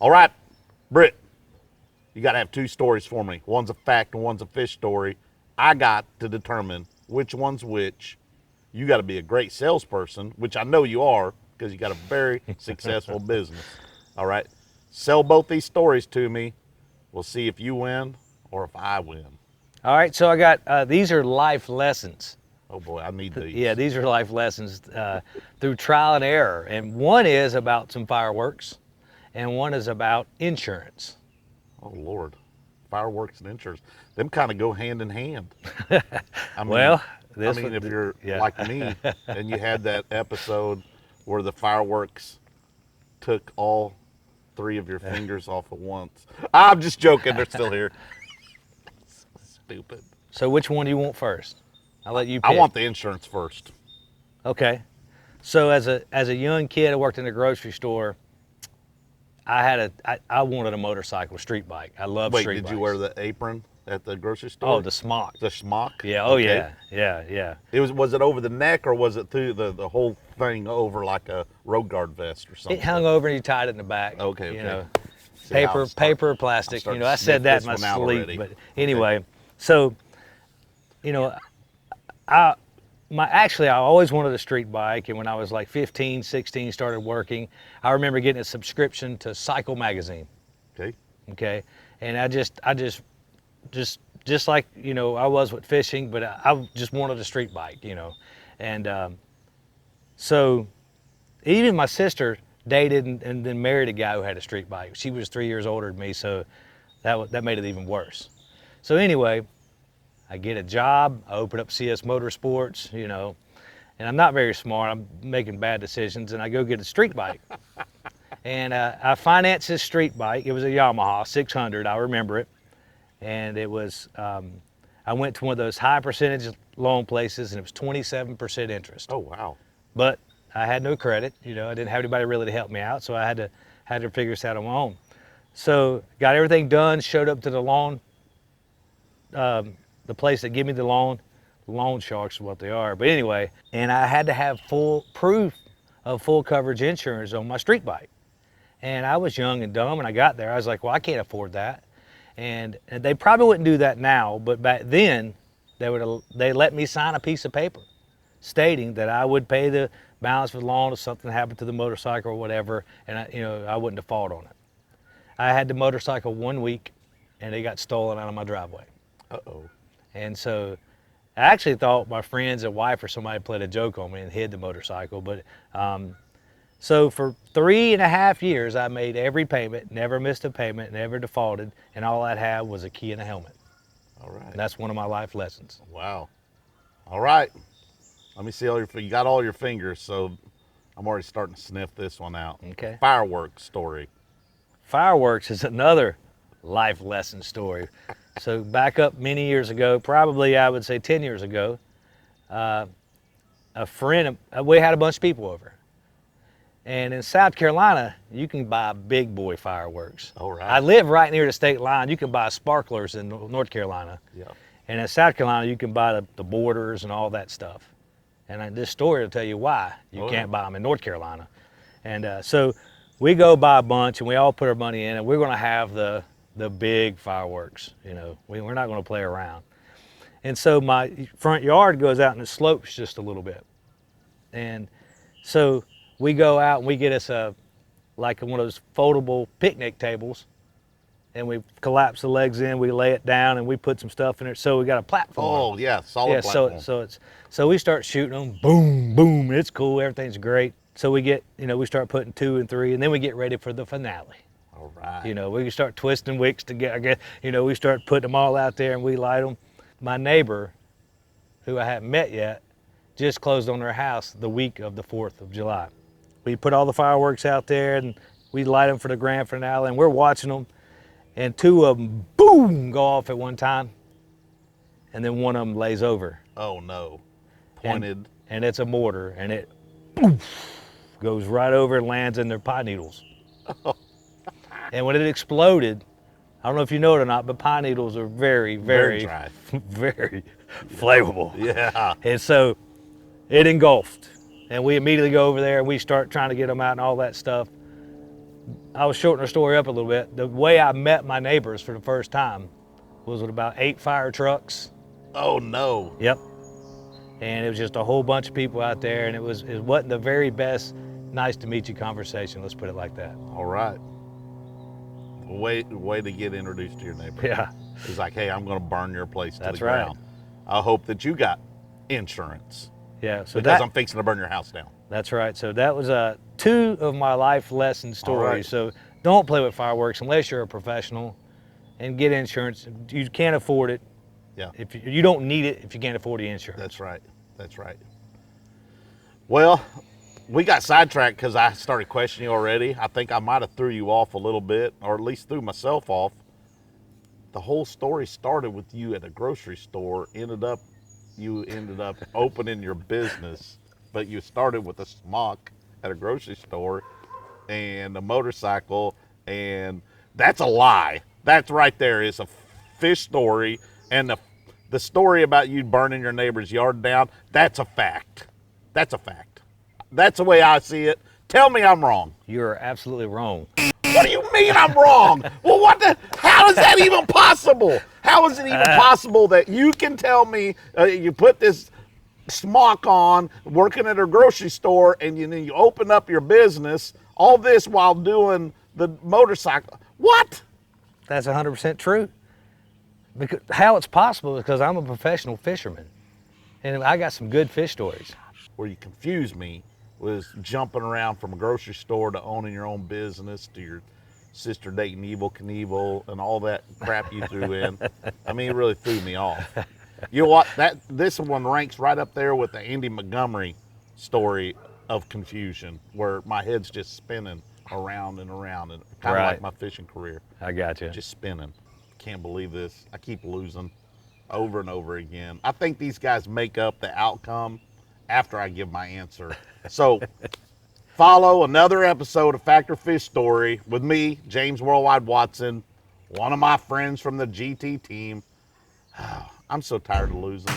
All right, Britt, you got to have two stories for me. One's a fact and one's a fish story. I got to determine which one's which. You got to be a great salesperson, which I know you are because you got a very successful business. All right, sell both these stories to me. We'll see if you win or if I win. All right, so I got, these are life lessons. Oh boy, I need these. Yeah, these are life lessons through trial and error. And one is about some fireworks and one is about insurance. Oh Lord, fireworks and insurance, them kind of go hand in hand. I mean, Well, if you're like me and you had that episode where the fireworks took all three of your fingers off at once. I'm just joking, they're still here. Stupid. So which one do you want first? I'll let you pick. I want the insurance first. Okay. So as a young kid, I worked in a grocery store. I wanted a motorcycle, a street bike. I love street bikes. Did you wear the apron at the grocery store? Oh, the smock. The smock? Yeah. Oh, okay. Yeah. Was it over the neck or was it through the whole thing over like a road guard vest or something? It hung over and you tied it in the back. Okay. You know, paper, plastic. You know, I said that in my sleep. But anyway, so, you know, I always wanted a street bike, and when I was like 15, 16, started working, I remember getting a subscription to Cycle magazine. Okay, and I just like, you know, I was with fishing, but I just wanted a street bike, you know, and so even my sister dated and then married a guy who had a street bike. She was 3 years older than me, so that made it even worse. So anyway, I get a job, I open up CS Motorsports, you know, and I'm not very smart, I'm making bad decisions, and I go get a street bike. And I financed this street bike. It was a Yamaha 600, I remember it. And it was, I went to one of those high percentage loan places, and it was 27% interest. Oh, wow. But I had no credit, you know, I didn't have anybody really to help me out, so I had to figure this out on my own. So got everything done, showed up to the loan, the place that gave me the loan sharks is what they are. But anyway, and I had to have full proof of full coverage insurance on my street bike. And I was young and dumb, and I got there, I was like, well, I can't afford that. And they probably wouldn't do that now, but back then, they let me sign a piece of paper stating that I would pay the balance for the loan if something happened to the motorcycle or whatever, and I wouldn't default on it. I had the motorcycle 1 week, and it got stolen out of my driveway. Uh-oh. And so I actually thought my friends and wife or somebody played a joke on me and hid the motorcycle. But so for 3.5 years, I made every payment, never missed a payment, never defaulted, and all I'd have was a key and a helmet. All right. And that's one of my life lessons. Wow. All right. Let me see you got all your fingers, so I'm already starting to sniff this one out. Okay. Fireworks story. Fireworks is another life lesson story. So back up many years ago, probably I would say 10 years ago, a friend, we had a bunch of people over. And in South Carolina, you can buy big boy fireworks. All right. I live right near the state line. You can buy sparklers in North Carolina. Yeah. And in South Carolina, you can buy the borders and all that stuff. And this story will tell you why you can't buy them in North Carolina. And so we go buy a bunch, and we all put our money in, and we're going to have the big fireworks. You know, we're not going to play around. And so my front yard goes out and it slopes just a little bit. And so we go out and we get us like one of those foldable picnic tables, and we collapse the legs in, we lay it down, and we put some stuff in it. So we got a platform. Oh yeah, solid platform. So we start shooting them, boom, boom, it's cool, everything's great. So we get, we start putting 2 and 3, and then we get ready for the finale. All right. We can start twisting wicks together. We start putting them all out there and we light them. My neighbor, who I haven't met yet, just closed on their house the week of the 4th of July. We put all the fireworks out there and we light them for the grand finale, and we're watching them, and 2 of them, boom, go off at one time, and then one of them lays over. Oh no, pointed. And it's a mortar, and it poof, goes right over and lands in their pine needles. And when it exploded, I don't know if you know it or not, but pine needles are very, very, dry. very flammable. Yeah. And so it engulfed. And we immediately go over there and we start trying to get them out and all that stuff. I was shortening the story up a little bit. The way I met my neighbors for the first time was with about 8 fire trucks. Oh no. Yep. And it was just a whole bunch of people out there, and it wasn't the very best nice to meet you conversation, let's put it like that. All right. Way to get introduced to your neighbor. Yeah. He's like, hey, I'm going to burn your place to That's the right. ground. I hope that you got insurance Yeah, so because I'm fixing to burn your house down. that's right. So that was 2 of my life lesson stories. right. So don't play with fireworks unless you're a professional, and get insurance. You can't afford it. Yeah. If you don't need it if you can't afford the insurance. That's right. That's right. Well, we got sidetracked because I started questioning you already. I think I might have threw you off a little bit, or at least threw myself off. The whole story started with you at a grocery store. You ended up opening your business, but you started with a smock at a grocery store and a motorcycle, and that's a lie. That's right there is a fish story, and the story about you burning your neighbor's yard down, that's a fact. That's a fact. That's the way I see it. Tell me I'm wrong. You're absolutely wrong. What do you mean I'm wrong? Well, how is that even possible? How is it even possible that you can tell me you put this smock on working at a grocery store and you open up your business, all this while doing the motorcycle? What? That's 100% true. Because how it's possible is because I'm a professional fisherman, and I got some good fish stories. Where you confused me was jumping around from a grocery store to owning your own business to your sister dating Evel Knievel and all that crap you threw in. I mean, it really threw me off. You know what? This one ranks right up there with the Andy Montgomery story of confusion, where my head's just spinning around and around, and kind of Right. like my fishing career, I got you. just spinning. Can't believe this. I keep losing over and over again. I think these guys make up the outcome after I give my answer. So follow another episode of Factor Fish Story with me, James Worldwide Watson, one of my friends from the GT team. I'm so tired of losing.